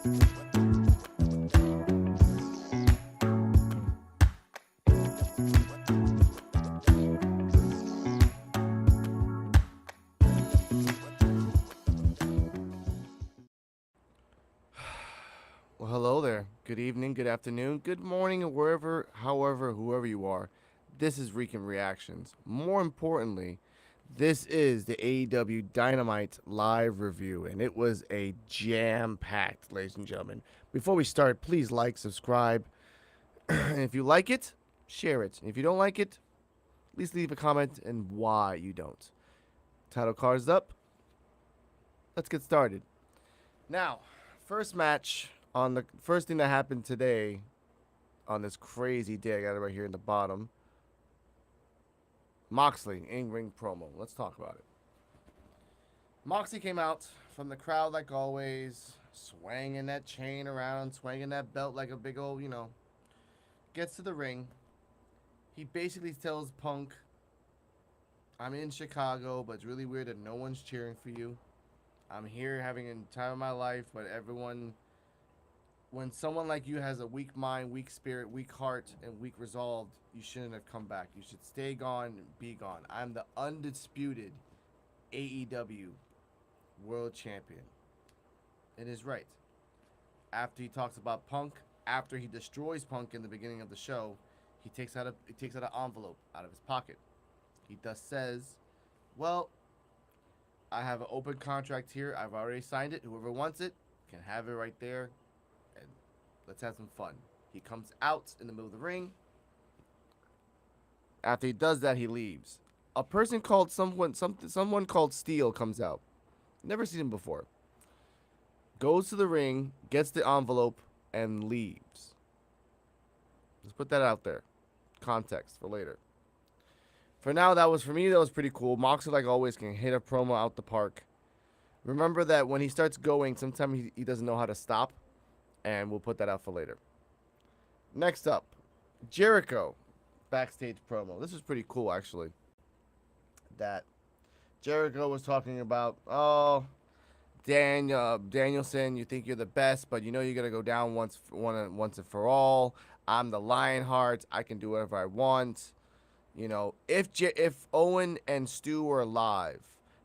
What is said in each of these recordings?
Well, hello there. Good evening, good afternoon, good morning, or wherever, however, whoever you are. This is Recon Reactions. More importantly, this is the AEW Dynamite live review, and it was a jam-packed, ladies and gentlemen. Before we start, please like, subscribe, and if you like it, share it. And if you don't like it, at least leave a comment and why you don't. Title card is up. Let's get started. Now, first match on the first thing that happened today on this crazy day. I got it right here in the bottom. Moxley in-ring promo. Let's talk about it. Moxley came out from the crowd like always, swinging that chain around, swinging that belt like a big old, gets to the ring. He basically tells Punk, I'm in Chicago, but it's really weird that no one's cheering for you. I'm here having a time of my life, but when someone like you has a weak mind, weak spirit, weak heart, and weak resolve, you shouldn't have come back. You should stay gone and be gone. I'm the undisputed AEW World Champion. It is right. After he talks about Punk, after he destroys Punk in the beginning of the show, he takes out an envelope out of his pocket. He thus says, well, I have an open contract here. I've already signed it. Whoever wants it can have it right there. And let's have some fun. He comes out in the middle of the ring. After he does that, he leaves. A person called someone called Steel comes out. Never seen him before. Goes to the ring, gets the envelope, and leaves. Let's put that out there. Context for later. For now, that was pretty cool. Moxley, like always, can hit a promo out the park. Remember that when he starts going, sometimes he doesn't know how to stop, and we'll put that out for later. Next up, Jericho backstage promo. This was pretty cool, actually. That Jericho was talking about, Danielson, you think you're the best, but you know you're gonna go down once and for all. I'm the Lionheart. I can do whatever I want. You know, if Owen and Stu were alive,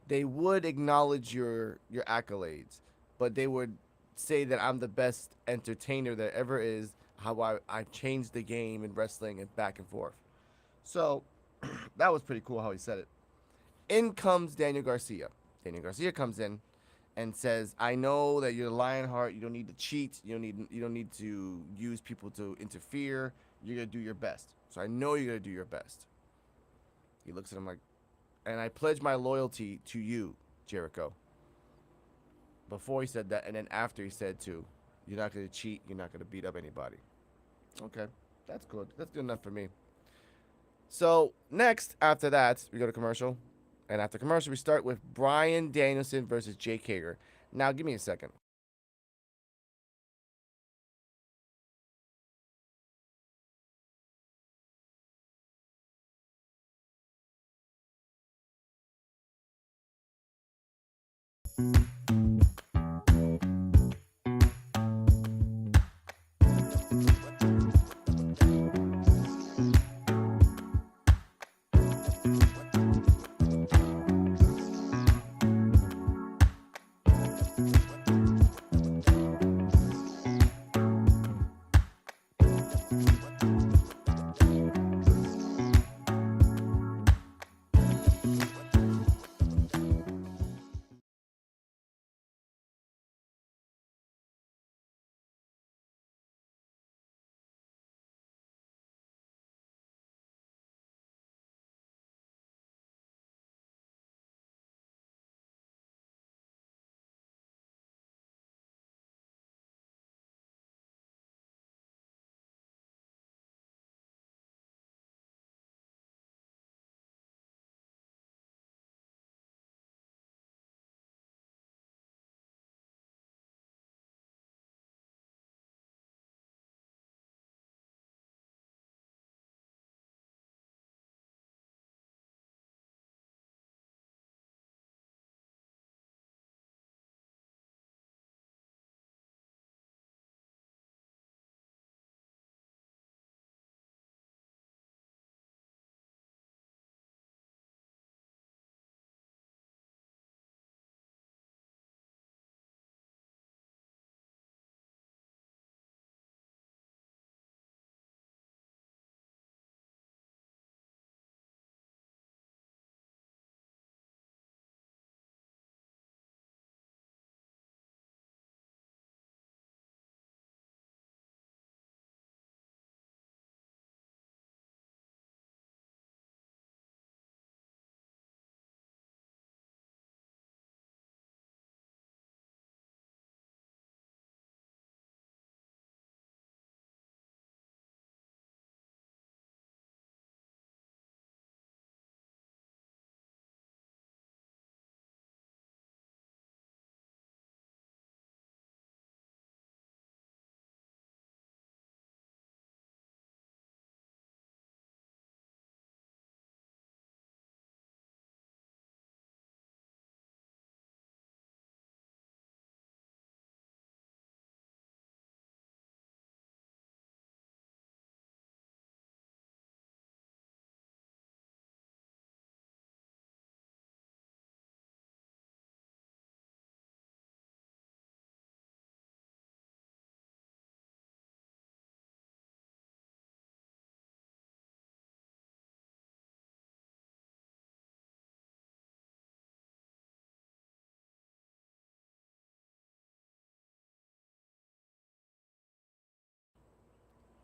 they would acknowledge your accolades, but they would say that I'm the best entertainer there ever is, how I've changed the game in wrestling and back and forth. So, that was pretty cool how he said it. In comes Daniel Garcia. Daniel Garcia comes in and says, I know that you're the Lionheart. You don't need to cheat. You don't need to use people to interfere. You're going to do your best. So I know you're going to do your best. He looks at him like, and I pledge my loyalty to you, Jericho. Before he said that, and then after he said too, you're not going to cheat, you're not going to beat up anybody. Okay, that's good. That's good enough for me. So, next, after that, we go to commercial. And after commercial, we start with Bryan Danielson versus Jake Hager. Now, give me a second.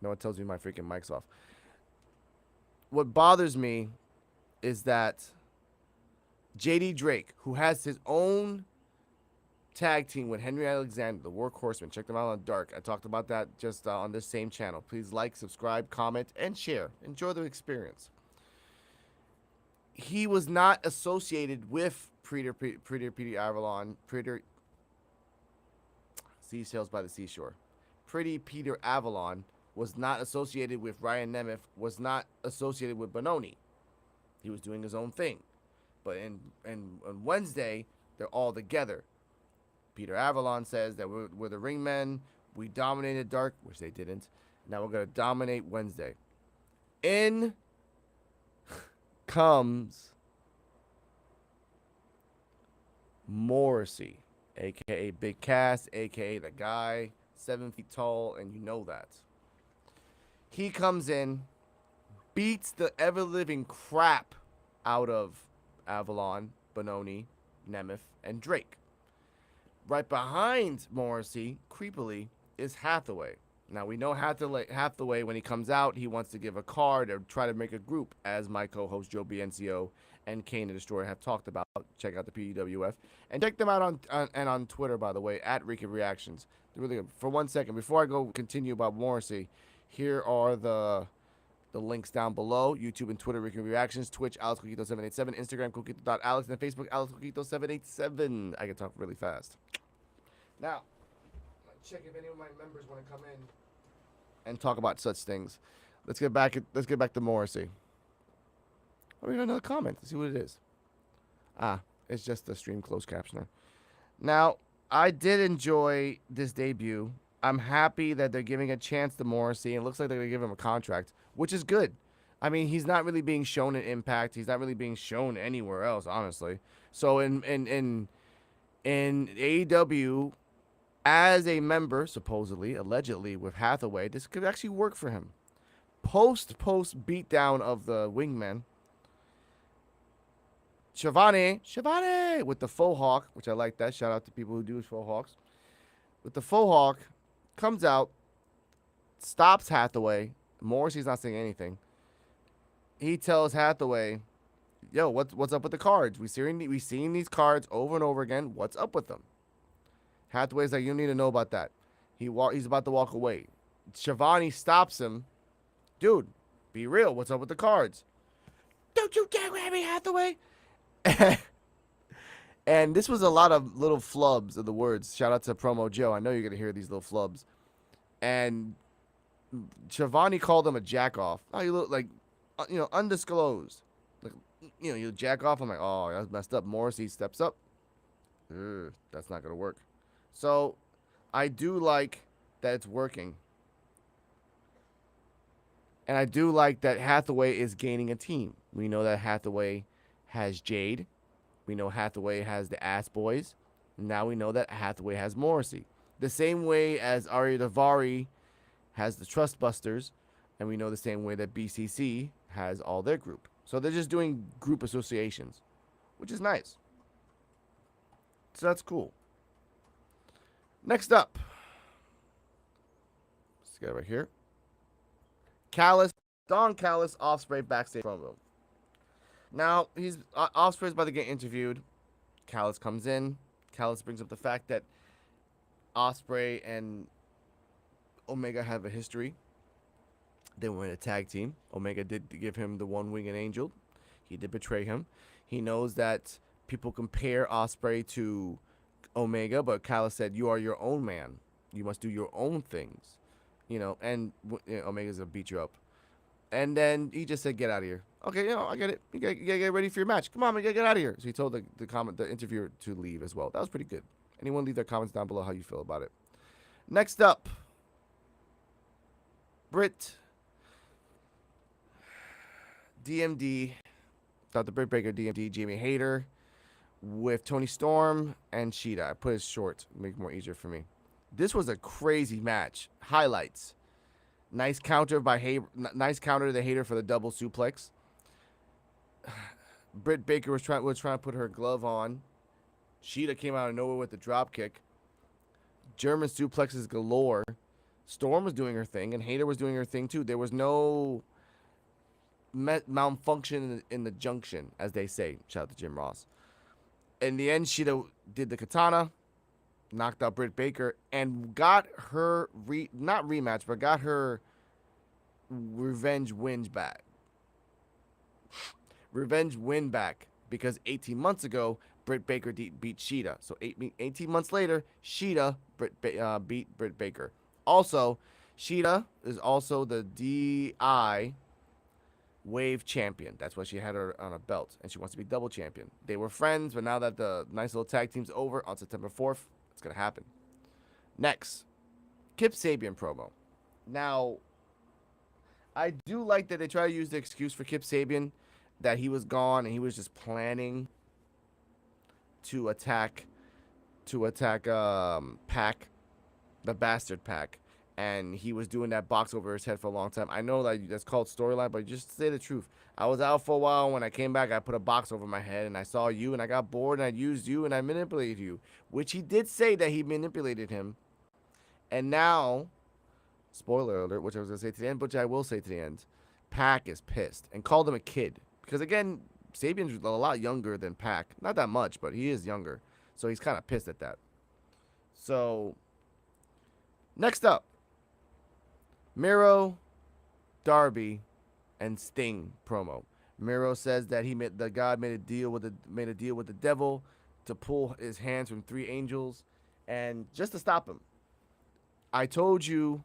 No one tells me my freaking mic's off. What bothers me is that JD Drake, who has his own tag team with Henry Alexander, the Workhorseman. Check them out on Dark. I talked about that just on this same channel. Please like, subscribe, comment, and share. Enjoy the experience. He was not associated with Peter Avalon, Seashells by the Seashore. Pretty Peter Avalon was not associated with Ryan Nemeth, was not associated with Benoni. He was doing his own thing. But on Wednesday, they're all together. Peter Avalon says that we're the ringmen. We dominated Dark, which they didn't. Now we're going to dominate Wednesday. In comes Morrisey, a.k.a. Big Cass, a.k.a. the guy 7 feet tall, and you know that. He comes in, beats the ever-living crap out of Avalon, Benoni, Nemeth, and Drake. Right behind Morrisey, creepily, is Hathaway. Now, we know Hathaway, when he comes out, he wants to give a card or try to make a group, as my co-host Joe BNCO and Kane the Destroyer have talked about. Check out the PUWF. And check them out on Twitter, by the way, at Rican Reactions. They're really good. For 1 second, before I go continue about Morrisey, here are the links down below. YouTube and Twitter, Rican Reactions. Twitch, AlexCoquito787. Instagram, Coquito.Alex. And Facebook, AlexCoquito787. I can talk really fast. Now, check if any of my members want to come in and talk about such things. Let's get back to Morrisey. Oh, we got another comment. Let's see what it is. It's just the stream closed captioner. Now, I did enjoy this debut. I'm happy that they're giving a chance to Morrisey. It looks like they're going to give him a contract, which is good. I mean, he's not really being shown in Impact. He's not really being shown anywhere else, honestly. So in AEW, as a member, supposedly, allegedly, with Hathaway, this could actually work for him. Post beatdown of the Wingmen, Shivani with the faux hawk, which I like that. Shout out to people who do faux hawks. With the faux hawk, comes out, stops Hathaway. Morrissey's not saying anything. He tells Hathaway, yo, what's up with the cards? We've seen these cards over and over again. What's up with them? Hathaway's like, you don't need to know about that. He's about to walk away. Shivani stops him. Dude, be real. What's up with the cards? Don't you dare grab me, Hathaway. And this was a lot of little flubs of the words. Shout out to Promo Joe. I know you're going to hear these little flubs. And Shivani called him a jack-off. Oh, you look like, undisclosed. Like, you jack off. I'm like, oh, that's messed up. Morrissey steps up. That's not going to work. So, I do like that it's working. And I do like that Hathaway is gaining a team. We know that Hathaway has Jade. We know Hathaway has the Ass Boys. Now we know that Hathaway has Morrissey. The same way as Ari Daivari has the Trustbusters. And we know the same way that BCC has all their group. So they're just doing group associations, which is nice. So that's cool. Next up. Let's get it right here. Don Callis, Ospreay backstage promo. Now, Ospreay's about to get interviewed. Callis comes in. Callis brings up the fact that Ospreay and Omega have a history. They were in a tag team. Omega did give him the one-winged angel. He did betray him. He knows that people compare Ospreay to Omega, but Callis said, you are your own man. You must do your own things. And Omega's going to beat you up. And then he just said, get out of here. Okay, I get it. You gotta get ready for your match. Come on, man, get out of here. So he told the interviewer to leave as well. That was pretty good. Anyone leave their comments down below how you feel about it. Next up, Britt DMD, Dr. Britt Baker, DMD, Jamie Hayter with Tony Storm and Sheeta. I put it short, make it more easier for me. This was a crazy match. Highlights. Nice counter to the Hayter for the double suplex. Britt Baker was trying to put her glove on. Sheeta came out of nowhere with the drop kick. German suplexes galore. Storm was doing her thing, and Hayter was doing her thing too. There was no malfunction in the junction, as they say. Shout out to Jim Ross. In the end, Shida did the katana, knocked out Britt Baker, and got her not rematch, but got her revenge win back. Revenge win back because 18 months ago, Britt Baker beat Shida. So 18 months later, Shida beat Britt Baker. Also, Shida is also the DI Wave champion. That's why she had her on a belt, and she wants to be double champion. They were friends, but now that the nice little tag team's over on September 4th, it's going to happen. Next, Kip Sabian promo. Now, I do like that they try to use the excuse for Kip Sabian that he was gone and he was just planning to attack Pac, the Bastard Pac. And he was doing that box over his head for a long time. I know that that's called storyline, but just to say the truth, I was out for a while. When I came back, I put a box over my head, and I saw you, and I got bored, and I used you, and I manipulated you, which he did say that he manipulated him. And now, spoiler alert, which I was going to say to the end, which I will say to the end, Pac is pissed and called him a kid. Because, again, Sabian's a lot younger than Pac. Not that much, but he is younger. So he's kind of pissed at that. So, next up. Miro, Darby, and Sting promo. Miro says that the God made a deal with the devil to pull his hands from 3 angels, and just to stop him. I told you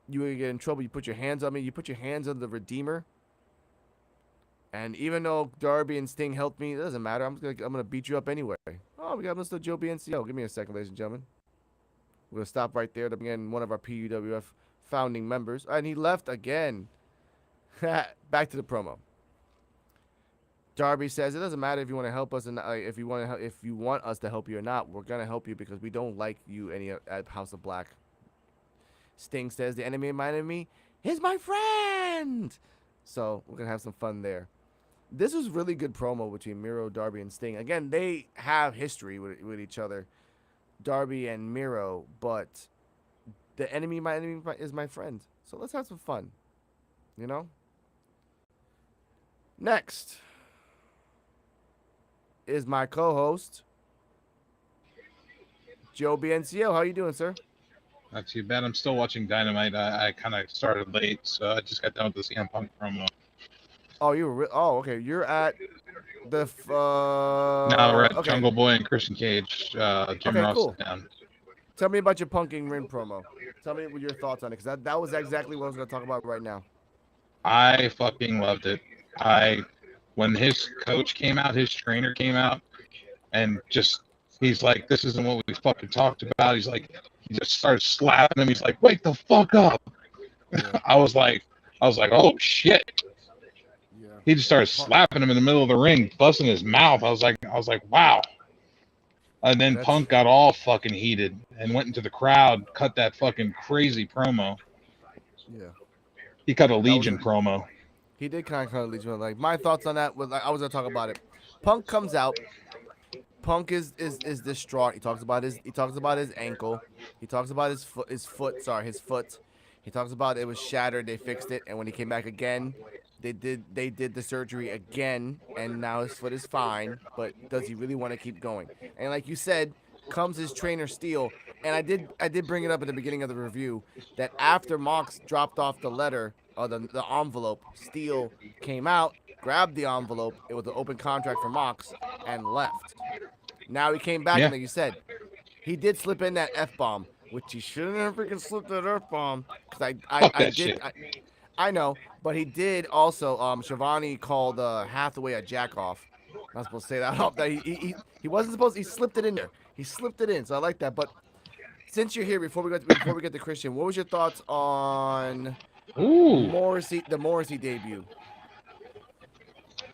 you were gonna get in trouble. You put your hands on me. You put your hands on the Redeemer. And even though Darby and Sting helped me, it doesn't matter. I'm gonna beat you up anyway. Oh, we got Mr. Joe BNCO. Give me a second, ladies and gentlemen. We're gonna stop right there to begin one of our PUWF founding members, and he left again. Back to the promo. Darby says it doesn't matter if you want to help us and if you want us to help you or not. We're gonna help you because we don't like you any at House of Black. Sting says the enemy of my enemy is my friend. So we're gonna have some fun there. This was really good promo between Miro, Darby, and Sting. Again, they have history with each other, Darby and Miro, but the enemy, my enemy is my friend. So let's have some fun, you know? Next is my co-host, Joe BNCO. How you doing, sir? Not too bad. I'm still watching Dynamite. I kind of started late, so I just got done with the CM Punk promo. Oh, you were okay. You're at the now we're at Jungle Boy and Christian Cage. Jim Ross cool. Down. Tell me about your punking ring promo. Tell me what your thoughts on it, because that was exactly what I was going to talk about right now. I fucking loved it. When his coach came out, his trainer came out, and he's like, this isn't what we fucking talked about. He's like, he just started slapping him. He's like, wake the fuck up. Yeah. I was like, oh shit. Yeah. He just started slapping him in the middle of the ring, busting his mouth. I was like, wow. And then Punk got all fucking heated and went into the crowd, cut that fucking crazy promo. Yeah. He cut a Legion promo. He did kind of cut a Legion. Like, my thoughts on that was, I was gonna talk about it. Punk comes out. Punk is distraught. He talks about his ankle. He talks about his foot. He talks about it was shattered. They fixed it, and when he came back again, they did the surgery again, and now his foot is fine. But does he really want to keep going? And like you said, comes his trainer Steele. And I did bring it up at the beginning of the review that after Mox dropped off the letter or the envelope, Steele came out, grabbed the envelope. It was an open contract for Mox, and left. Now he came back, and like you said, he did slip in that F-bomb, which he shouldn't have freaking slipped that F-bomb. Because I know, but he did also. Shivani called Hathaway a jack-off. I'm not supposed to say that off. That he wasn't supposed. He slipped it in there. He slipped it in, so I like that. But since you're here, before we get to Christian, what was your thoughts on Morrisey, the Morrisey debut?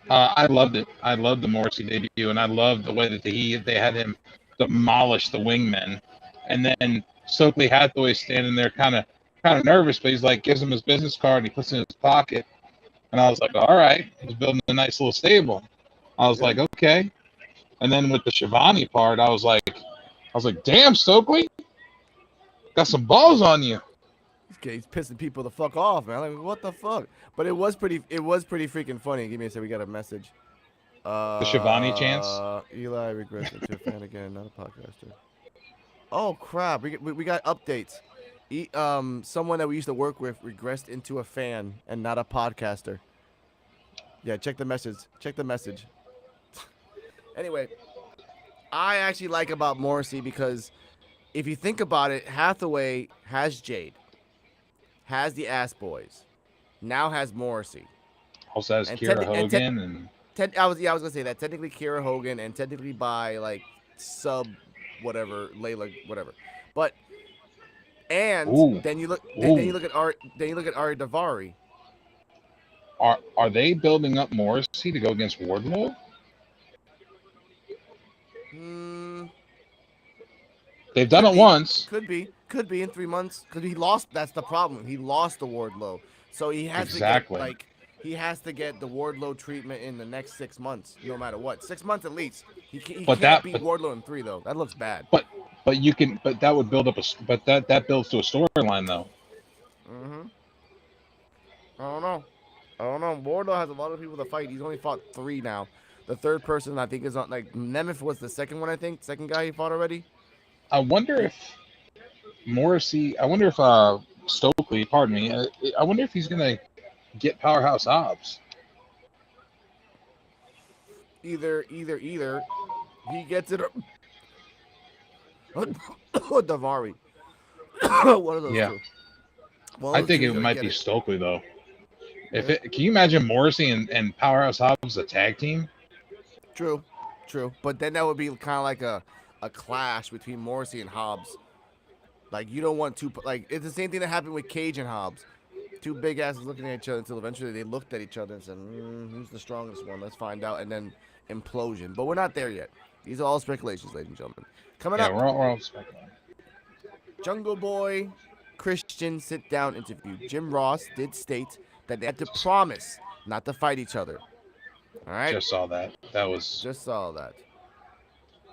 I loved it. I loved the Morrisey debut, and I loved the way that they had him demolish the wingmen, and then Stokely Hathaway standing there, kind of nervous, but he's like, gives him his business card, and he puts it in his pocket, and I was like, all right, he's building a nice little stable. I was like, okay, and then with the Shivani part, I was like, damn, Stokely, got some balls on you. he's pissing people the fuck off, man. Like, what the fuck? But it was pretty freaking funny. Give me a second. We got a message. The Shivani chance. Eli regrets into a fan again, not a podcaster. Oh crap! We got updates. Someone that we used to work with regressed into a fan and not a podcaster. Yeah, check the message. Check the message. Anyway, I actually like about Morrisey because if you think about it, Hathaway has Jade, has the Ass Boys, now has Morrisey. Also has Kira Hogan and I was gonna say that technically Kira Hogan and technically by like sub whatever Layla whatever, but then you look at Ari Daivari. Are they building up Morrisey to go against Wardlow? They've done it once. Could be in 3 months because he lost. That's the problem. He lost the Wardlow, so he has to get the Wardlow treatment in the next 6 months, no matter what. 6 months at least. He can't beat Wardlow in 3 though. That looks bad. But that would build up that builds to a storyline though. I don't know. Wardlow has a lot of people to fight. He's only fought 3 now. The third person I think is on like Nemeth was the second one. I think second guy he fought already. I wonder if Stokely, pardon me, I wonder if he's going to get Powerhouse Hobbs. Either. He gets it or Daivari. One of those two. Well, I think it might be Stokely, though. Can you imagine Morrisey and Powerhouse Hobbs, a tag team? True. But then that would be kind of like a clash between Morrisey and Hobbs. Like, you don't want two... Like, it's the same thing that happened with Cage and Hobbs. Two big asses looking at each other until eventually they looked at each other and said, who's the strongest one? Let's find out. And then implosion. But we're not there yet. These are all speculations, ladies and gentlemen. Coming up... we're all speculating. Jungle Boy, Christian sit-down interview. Jim Ross did state that they had to promise not to fight each other. All right? Just saw that. Just saw that.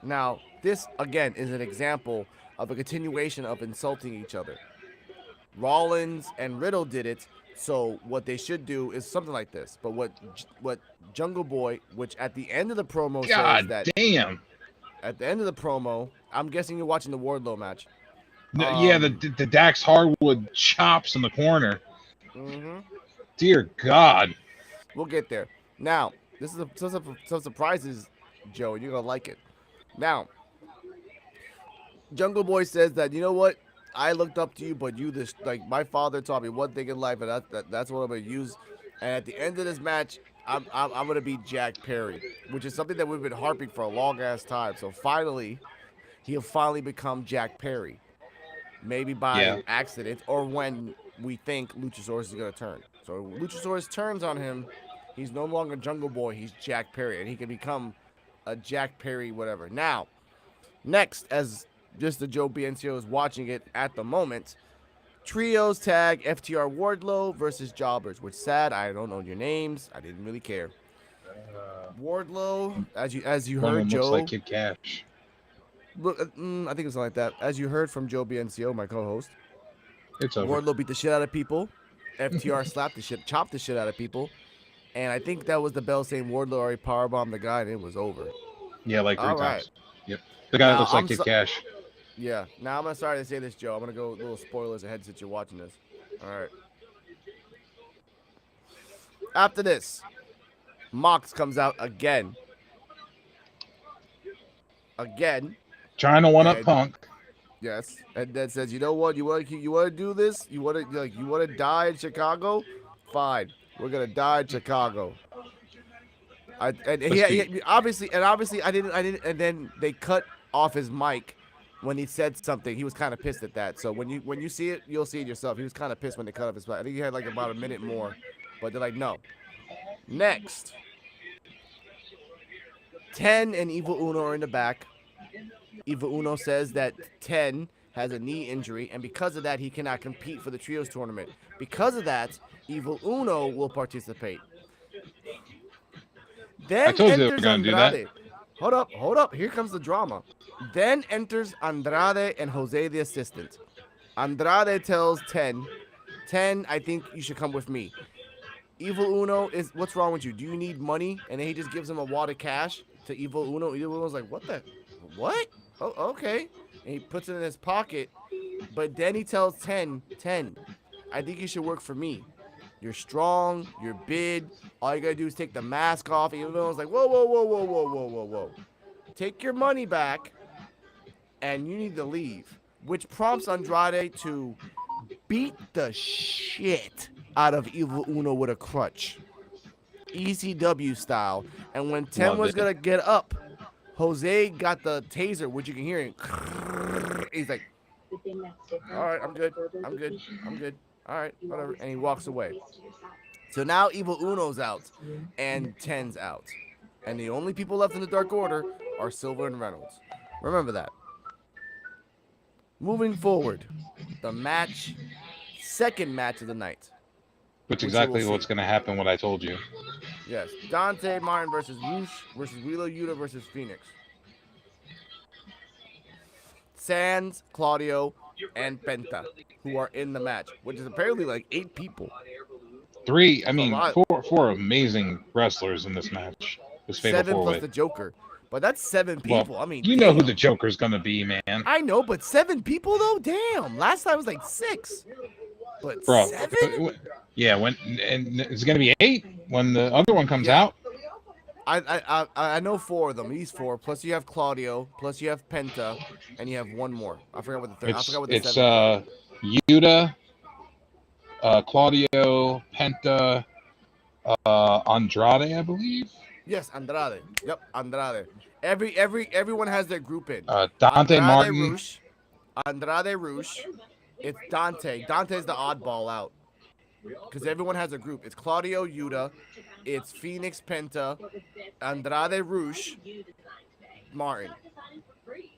Now, this, again, is an example of a continuation of insulting each other. Rollins and Riddle did it, so what they should do is something like this. But what Jungle Boy, which at the end of the promo says that... damn! At the end of the promo, I'm guessing you're watching the Wardlow match. The Dax Hardwood chops in the corner. Mm-hmm. Dear God. We'll get there. Now, this is some surprises, Joe, and you're going to like it. Now, Jungle Boy says that, you know what? I looked up to you, but you this like my father taught me one thing in life, and that's what I'm gonna use. And at the end of this match, I'm gonna be Jack Perry, which is something that we've been harping for a long ass time. So finally, he'll finally become Jack Perry, maybe by accident or when we think Luchasaurus is gonna turn. So Luchasaurus turns on him, he's no longer Jungle Boy, he's Jack Perry, and he can become a Jack Perry whatever. Now, next, as just the Joe BNCO is watching it at the moment, Trios tag FTR Wardlow versus Jobbers, which sad, I don't know your names. I didn't really care. Wardlow, as you heard, Joe. Looks like Kid Cash. Look, I think it was something like that. As you heard from Joe BNCO, my co-host, it's over. Wardlow beat the shit out of people. FTR chopped the shit out of people. And I think that was the bell saying Wardlow already powerbombed the guy and it was over. Yeah, like 3 times. Yep. The guy that looks like Kid Cash. Yeah. Now, I'm sorry to say this, Joe. I'm going to go little spoilers ahead since you're watching this. All right. After this, Mox comes out again. Trying to one-up Punk. Yes. And then says, you know what? You want to do this? You want to die in Chicago? Fine. We're going to die in Chicago. Obviously, I didn't. And then they cut off his mic when he said something. He was kind of pissed at that. So when you see it, you'll see it yourself. He was kind of pissed when they cut off his mic. I think he had like about a minute more, but they're like, no. Next, 10 and Evil Uno are in the back. Evil Uno says that 10 has a knee injury, and because of that, he cannot compete for the Trios tournament. Because of that, Evil Uno will participate. Then I told you they were enters going to do Andrade. that. Hold up. Here comes the drama. Then enters Andrade and Jose the assistant. Andrade tells 10 10, I think you should come with me. Evil Uno is, what's wrong with you? Do you need money? And then he just gives him a wad of cash to Evil Uno. Evil Uno's like, what? Oh, okay. And he puts it in his pocket. But then he tells 10, I think you should work for me. You're strong. You're big. All you gotta do is take the mask off. Evil Uno's like, whoa. Take your money back, and you need to leave. Which prompts Andrade to beat the shit out of Evil Uno with a crutch. ECW style. And when 10 Loved was it. going to get up, Jose got the taser, which you can hear him. He's like, all right, I'm good. All right, whatever. And he walks away. So now Evil Uno's out and 10's out. And the only people left in the Dark Order are Silver and Reynolds. Remember that. Moving forward, the match, second match of the night. Which exactly what's going to happen, what I told you. Yes, Dante Martin versus Roosh versus Wheeler Yuta versus Phoenix. Sans, Claudio, and Penta, who are in the match, which is apparently like 8 people. Four amazing wrestlers in this match. This fatal 7 plus four-way. the Joker. But that's 7 people. Well, I mean, you know who the Joker's going to be, man. I know, but 7 people though? Damn. Last time was like 6. But Bro, 7? yeah, and it's going to be 8 when the other one comes out. I know 4 of them. He's 4. Plus you have Claudio. Plus you have Penta, and you have one more. I forgot what the third. I forgot what the It's 7th. Yuta, Claudio, Penta, Andrade, I believe. Yes, Andrade. Yep, Andrade. Everyone has their group in. Dante Martin. Andrade Roosh. It's Dante. Dante's the oddball out. Because everyone has a group. It's Claudio Yuta. It's Phoenix Penta. Andrade Roosh. Martin.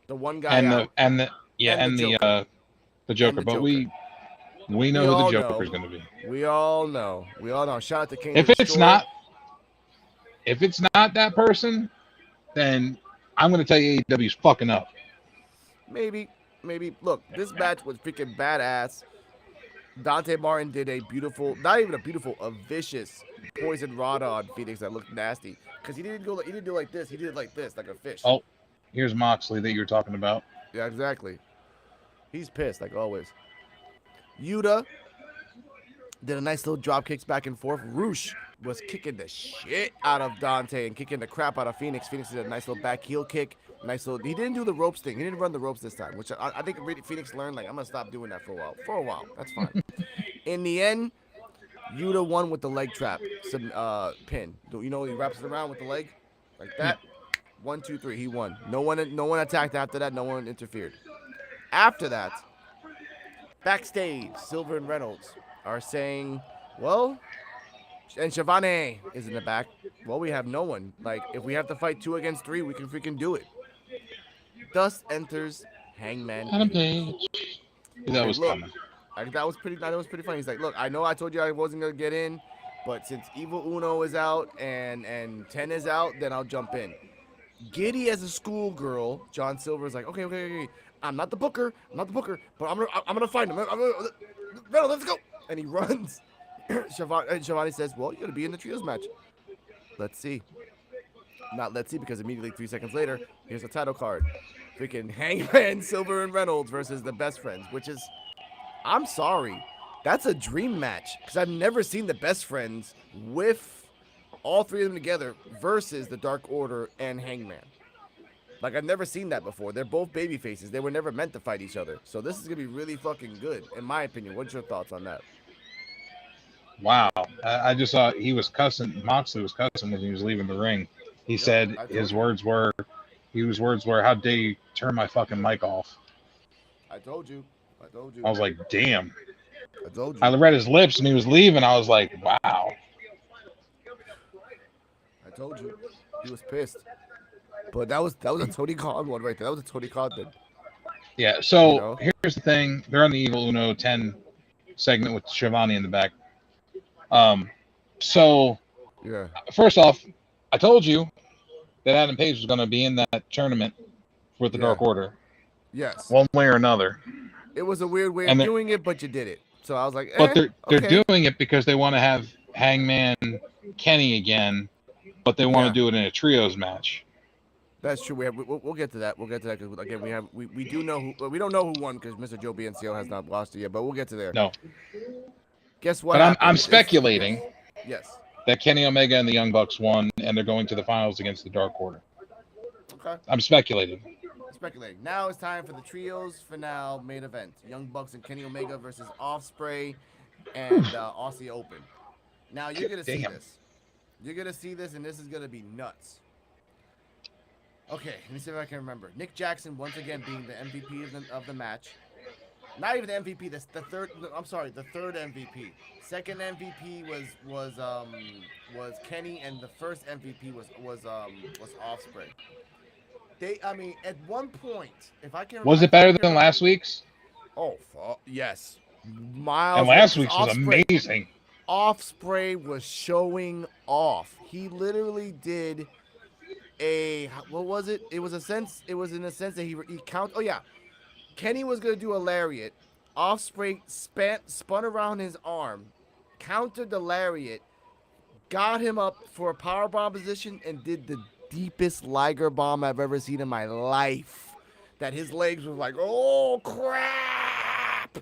The one guy out. And the Joker. But we know who the Joker's going to be. We all know. Shout out to King. If it's not that person, then I'm going to tell you AEW's fucking up. Maybe. Look, this match was freaking badass. Dante Martin did a beautiful, not even a beautiful, a vicious poison rod on Phoenix that looked nasty. Because he didn't do it like this. He did it like this, like a fish. Oh, here's Moxley that you were talking about. Yeah, exactly. He's pissed, like always. Yuta did a nice little drop kicks back and forth. Roosh was kicking the shit out of Dante and kicking the crap out of Phoenix. Phoenix did a nice little back heel kick. He didn't do the ropes thing. He didn't run the ropes this time, which I think Phoenix learned, like, I'm going to stop doing that for a while. That's fine. In the end, Yuta won with the leg trap pin. You know, he wraps it around with the leg like that. 1, 2, 3. He won. No one attacked after that. No one interfered. After that, backstage, Silver and Reynolds are saying, well, and Shivani is in the back. Well, we have no one. Like, if we have to fight 2 against 3, we can freaking do it. Thus enters Hangman Page. That was coming. That was pretty funny. He's like, look, I know I told you I wasn't gonna get in, but since Evil Uno is out and 10 is out, then I'll jump in. Giddy as a schoolgirl, John Silver's like, okay. I'm not the booker, but I'm gonna find him. Reynolds, let's go. And he runs. Shivani says, well, you're gonna be in the trios match. Let's see. Not let's see, because immediately 3 seconds later, here's a title card. Freaking Hangman, Silver, and Reynolds versus the Best Friends, which is, I'm sorry, that's a dream match, because I've never seen the Best Friends with all 3 of them together versus the Dark Order and Hangman. Like, I've never seen that before. They're both baby faces. They were never meant to fight each other. So this is going to be really fucking good, in my opinion. What's your thoughts on that? Wow. I just saw Moxley was cussing when he was leaving the ring. He said his words were, how dare you turn my fucking mic off? I told you. I was like, damn. I told you. I read his lips and he was leaving. I was like, wow. I told you. He was pissed. But that was a Tony Khan one right there. That was a Tony Khan thing. Yeah, so here's the thing. They're on the Evil Uno 10 segment with Shivani in the back. First off, I told you that Adam Page was going to be in that tournament with the Dark Order. Yes. One way or another. It was a weird way of doing it, but you did it. So I was like, But they're okay. doing it because they want to have Hangman Kenny again, but they want Yeah, to do it in a trios match. that's true. We'll get to that. We'll get to that because again, we do know who we don't know who won because Mr. Joe BNCO has not lost it yet. But we'll get to there. No, Guess what but I'm happened? Yes, speculating yes. that Kenny Omega and the Young Bucks won, and they're going to the finals against the Dark Order. Okay. I'm speculating. Speculating. Now it's time for the trios finale main event: Young Bucks and Kenny Omega versus Offspray and Aussie Open. Now you're gonna see Damn. this. You're gonna see this, and this is gonna be nuts. Okay, let me see if I can remember. Nick Jackson once again being the MVP of the match. Not even the MVP. That's the third. I'm sorry, the third MVP. Second MVP was Kenny, and the first MVP was Offspray. I mean, at one point, if I can. Was it if I better can than remember, last week's? Oh, yes. And Miles. last Because week's was amazing. Offspray was showing off. He literally did what was it? It was in a sense that he count. Oh yeah, Kenny was gonna do a lariat. Offspray spun around his arm, countered the lariat, got him up for a powerbomb position, and did the deepest Liger bomb I've ever seen in my life. That his legs were like, oh crap!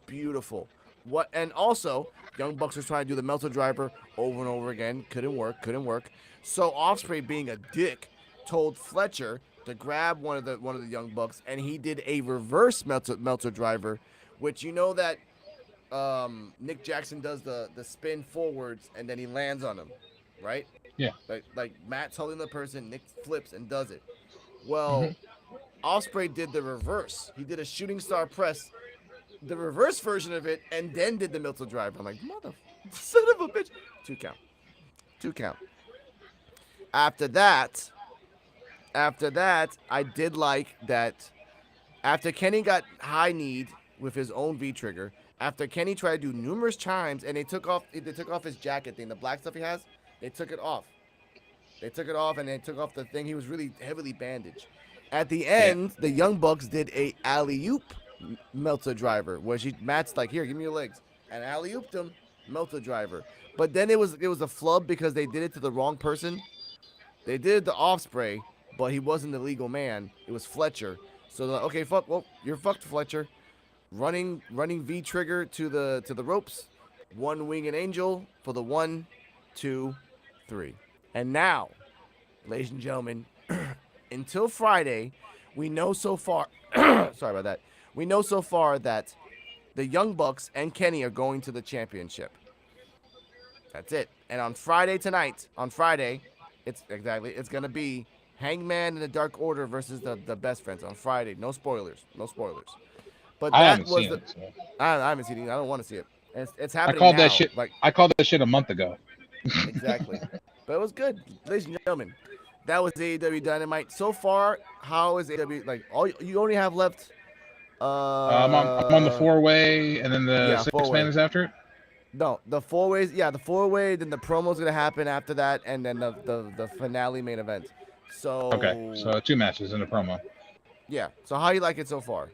Beautiful. What? And also, Young Bucks was trying to do the Melter Driver over and over again. Couldn't work. So Offspray, being a dick, told Fletcher to grab one of the Young Bucks, and he did a reverse Melter Driver, which you know that Nick Jackson does the spin forwards and then he lands on him, right? Yeah. Like Matt's holding the person, Nick flips and does it. Well, Ospreay did the reverse. He did a shooting star press, the reverse version of it, and then did the Melter Drive. I'm like, mother son of a bitch. 2 count. After that, I did like that. After Kenny got high kneed with his own V trigger, after Kenny tried to do numerous chimes, and they took off his jacket thing, the black stuff he has, they took it off. And they took off the thing. He was really heavily bandaged. At the end, the Young Bucks did a alley-oop Melter Driver, where Matt's like, here, give me your legs. And alley-ooped him, Melter Driver. But then it was a flub because they did it to the wrong person. They did it to Offspray, but he wasn't the legal man. It was Fletcher. So they're like, okay, fuck. Well, you're fucked, Fletcher. Running V trigger to the ropes. One winged angel for the 1, 2, 3. And now, ladies and gentlemen, until Friday, we know so far. Sorry about that. We know so far that the Young Bucks and Kenny are going to the championship. That's it. And on Friday tonight, it's gonna be Hangman and the Dark Order versus the Best Friends on Friday. No spoilers. But I that haven't was seen it. So. I haven't seen it. I don't want to see it. And it's happening I called now. that shit. Like I called that shit a month ago. exactly. But it was good, ladies and gentlemen. That was AEW Dynamite. So far, how is AEW like? All you only have left. I'm on the 4-way, and then the 6-man is after it. No, the 4-ways. Yeah, the 4-way. Then the promo's gonna happen after that, and then the finale main event. So okay, so 2 matches and a promo. Yeah. So how you like it so far?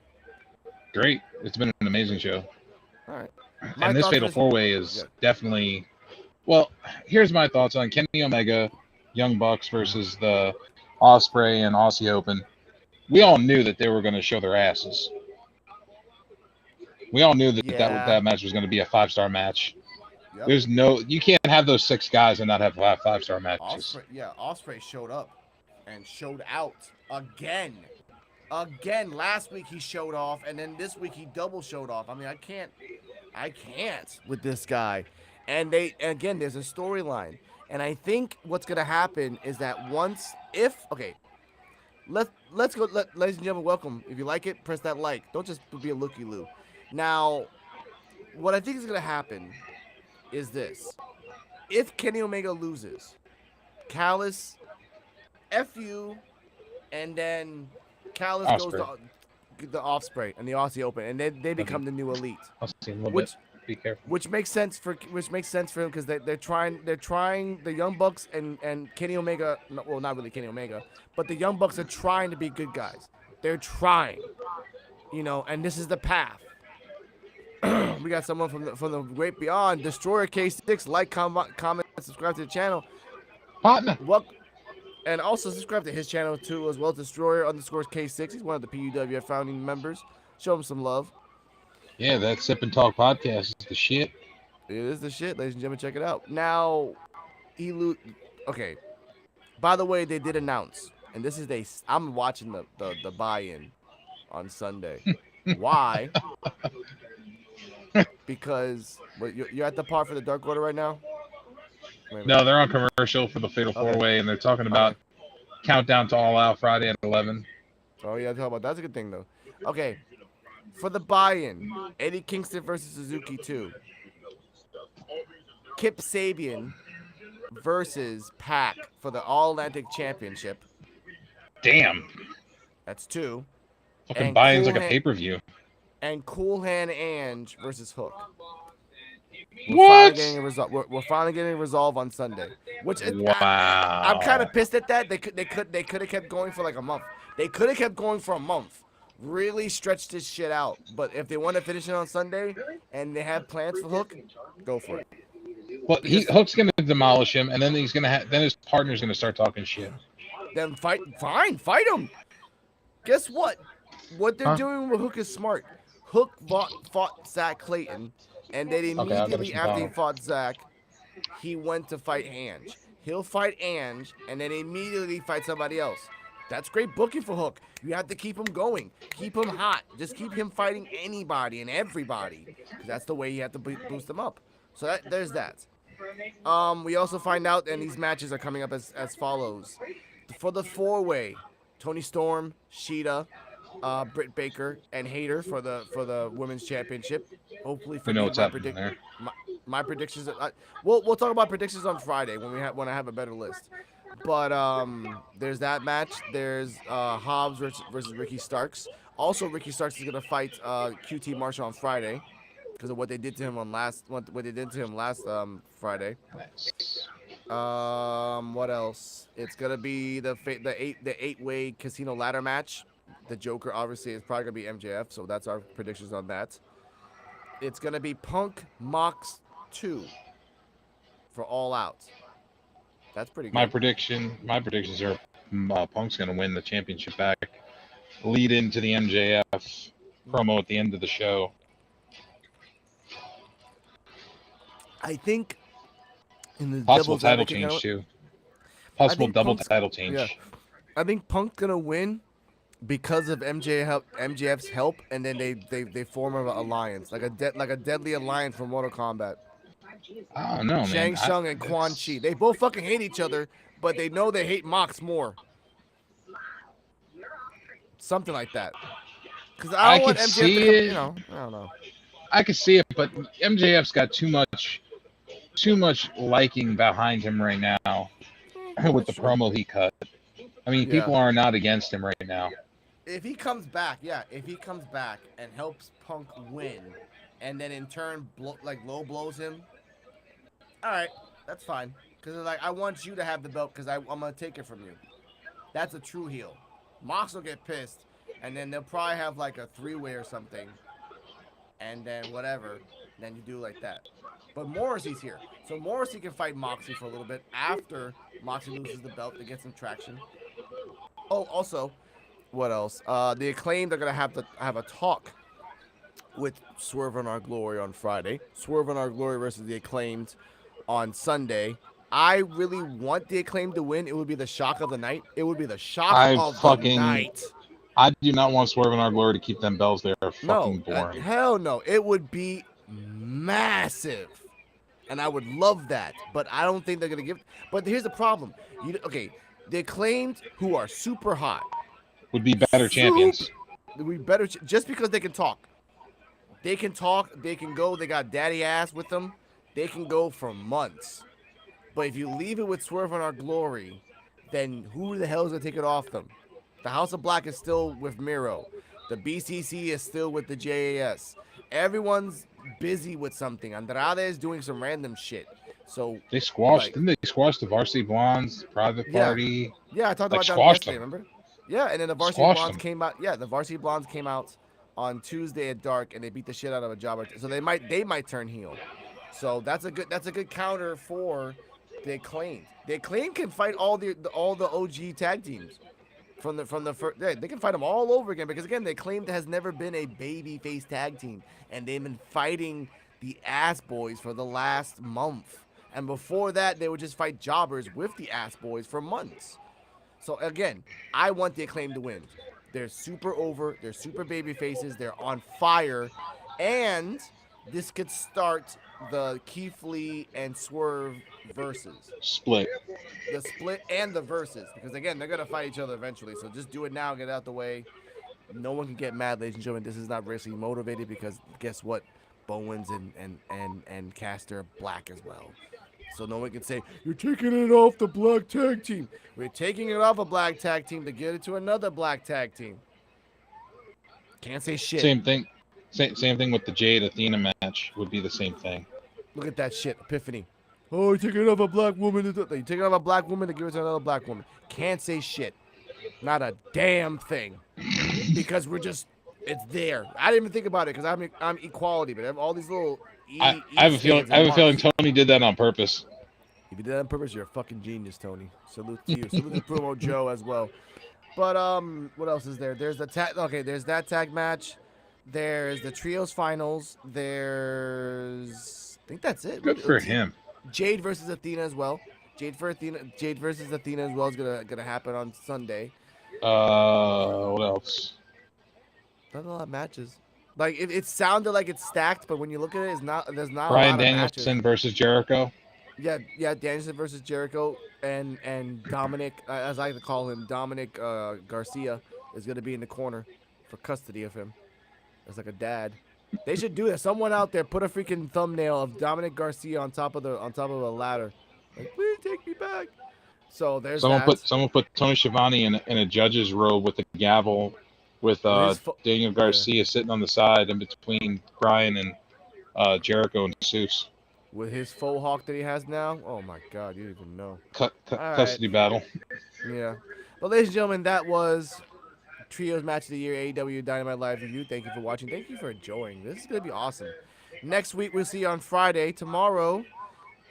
Great. It's been an amazing show. All right. And this fatal 4-way is definitely. Well, here's my thoughts on Kenny Omega, Young Bucks versus the Ospreay and Aussie Open. We all knew that they were going to show their asses. We all knew that that match was going to be a 5-star match. Yep. You can't have those 6 guys and not have 5-star matches. Ospreay showed up and showed out again. Last week he showed off, and then this week he double showed off. I mean, I can't with this guy. And again, there's a storyline. And I think what's gonna happen is that let's go, ladies and gentlemen, welcome. If you like it, press that like. Don't just be a looky-loo. Now, what I think is gonna happen is this: if Kenny Omega loses, Callis, F you, and then Callis goes to the Offspray and the Aussie Open, and they become the new elite. Be careful. Which makes sense for him because they're trying the Young Bucks and Kenny Omega. Well, not really Kenny Omega, but the Young Bucks are trying to be good guys. They're trying, and this is the path. we got someone from the great beyond. Destroyer K6. Like, comment, subscribe to the channel. Partner. And also subscribe to his channel too as well. Destroyer_K6. He's one of the PUWF founding members. Show him some love. Yeah, that Sip and Talk podcast is the shit. It is the shit, ladies and gentlemen. Check it out. Now, okay. By the way, they did announce, and this is I'm watching the buy-in on Sunday. Why? Because you're at the part for the Dark Order right now. No, they're on commercial for the Fatal 4-Way, and they're talking about Countdown to All Out Friday at 11. Oh yeah, talk about that's a good thing though. Okay, for the buy-in, Eddie Kingston versus Suzuki 2. Kip Sabian versus Pac for the All Atlantic Championship. Damn. That's 2. Fucking buy-in's like a pay-per-view. And Cool Hand Ange versus Hook. What? We're finally getting a resolve on Sunday. Which wow. I'm kind of pissed at that. They could have kept going for like a month. They could have kept going for a month. Really stretched this shit out. But if they want to finish it on Sunday and they have plans for Hook, go for it. Well, Hook's gonna demolish him, and then then his partner's gonna start talking shit. Then fight him. Guess what? What they're doing with Hook is smart. Hook fought Zach Clayton, and then immediately after he fought Zach, he went to fight Ange. He'll fight Ange, and then immediately fight somebody else. That's great booking for Hook. You have to keep him going. Keep him hot. Just keep him fighting anybody and everybody. That's the way you have to boost him up. So there's that. We also find out, and these matches are coming up as follows. For the 4-way, Toni Storm, Sheeta, Britt Baker, and Hayter for the women's championship. Hopefully, for my predictions. We'll talk about predictions on Friday when I have a better list. But there's that match. There's Hobbs versus Ricky Starks. Also, Ricky Starks is gonna fight QT Marshall on Friday because of what they did to him last Friday. What else? It's gonna be the 8-way casino ladder match. The Joker obviously is probably gonna be MJF, so that's our predictions on that. It's gonna be Punk Mox 2 for All Out. That's pretty good. My predictions are Punk's gonna win the championship back. Lead into the MJF promo at the end of the show. I think in the possible title change too. Possible double title change. Yeah. I think Punk's gonna win because of MJF's help, and then they form an alliance, like a deadly alliance from Mortal Kombat. I don't know, man. Shang Tsung and Quan Chi. They both fucking hate each other, but they know they hate Mox more. Something like that. Because I don't want MJF to come, you know, I don't know. I could see it, but MJF's got too much liking behind him right now with the promo he cut. I mean, people are not against him right now. If he comes back, and helps Punk win, and then in turn low blows him, all right, that's fine. Because like, I want you to have the belt because I'm gonna take it from you. That's a true heel. Mox will get pissed, and then they'll probably have like a 3-way or something, and then whatever. Then you do like that. But Morrisey's here, so Morrisey can fight Moxley for a little bit after Moxley loses the belt to get some traction. Oh, also, what else? The Acclaimed are gonna have to have a talk with Swerve in Our Glory on Friday. Swerve in Our Glory versus the Acclaimed on Sunday. I really want the Acclaimed to win. It would be the shock of the night. It would be the shock of the night. I do not want Swerve in Our Glory to keep them bells. They're fucking boring. Hell no. It would be massive. And I would love that. But I don't think they're going to give. But here's the problem. The Acclaimed, who are super hot, would be better champions. Would be better just because they can talk. They can talk. They can go. They got daddy ass with them. They can go for months. But if you leave it with Swerve in Our Glory, then who the hell is going to take it off them? The House of Black is still with Miro. The BCC is still with the JAS. Everyone's busy with something. Andrade is doing some random shit. So they squashed. Didn't they squash the Varsity Blondes, Private Party? Yeah, I talked about that yesterday. Remember? Yeah, and then the Varsity Blondes came out. Yeah, the Varsity Blondes came out on Tuesday at dark, and they beat the shit out of a jobber. So they might turn heel. So that's a good counter for the Acclaimed. The Acclaimed can fight all the OG tag teams from the first. They can fight them all over again because again, the Acclaimed has never been a baby face tag team, and they've been fighting the Ass Boys for the last month. And before that, they would just fight jobbers with the Ass Boys for months. So again, I want the Acclaim to win. They're super over. They're super baby faces. They're on fire, and this could start the Keith Lee and Swerve versus Split. the split and the versus because again they're gonna fight each other eventually. So just do it now, get it out the way. No one can get mad, ladies and gentlemen. This is not racially motivated because guess what? Bowens and Caster are black as well. So no one can say, you're taking it off the black tag team. We're taking it off a black tag team to get it to another black tag team. Can't say shit. Same thing. Same thing with the Jade Athena match would be the same thing. Look at that shit, Epiphany. Oh, you're taking it off a black woman. You're taking it off a black woman to give it to another black woman. Can't say shit. Not a damn thing. Because it's there. I didn't even think about it because I'm equality, but I have all these little I have a feeling Tony did that on purpose. If you did that on purpose, you're a fucking genius, Tony. Salute to you. Salute to Promo Joe as well. But what else is there? There's the tag. Okay, there's that tag match. There's the trios finals. I think that's it. Good for him. Jade versus Athena as well. Jade versus Athena as well is gonna happen on Sunday. What else? Not a lot of matches. Like it sounded like it's stacked, but when you look at it, there's not Bryan a lot of Danielson matches. versus Jericho. Yeah, Danielson versus Jericho and Dominic, as I like to call him, Dominic Garcia is gonna be in the corner for custody of him. It's like a dad. They should do that. Someone out there put a freaking thumbnail of Dominic Garcia on top of a ladder. Like, please take me back. So there's Someone put Tony Schiavone in a judge's robe with a gavel, with Daniel Garcia sitting on the side in between Bryan and Jericho and Seuss. With his faux hawk that he has now. Oh my God, you don't even know. Custody battle. Yeah. Well, ladies and gentlemen, that was Trios Match of the Year AEW Dynamite Live Review. Thank you for watching. Thank you for enjoying. This is going to be awesome. Next week, we'll see you on Friday. Tomorrow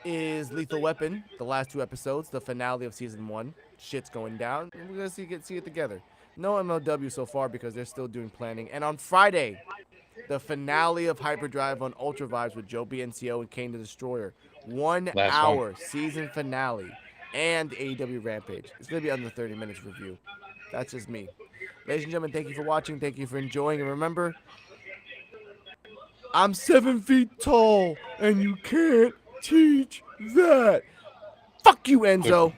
is Lethal Weapon, the last 2 episodes, the finale of Season 1. Shit's going down, and we're going to see it together. No MLW so far because they're still doing planning. And on Friday, the finale of Hyperdrive on Ultra Vibes with Joe BNCO and Kane the Destroyer. 1 hour season finale and AEW Rampage. It's going to be under 30 minutes review. That's just me. Ladies and gentlemen, thank you for watching. Thank you for enjoying. And remember, I'm 7 feet tall, and you can't teach that. Fuck you, Enzo.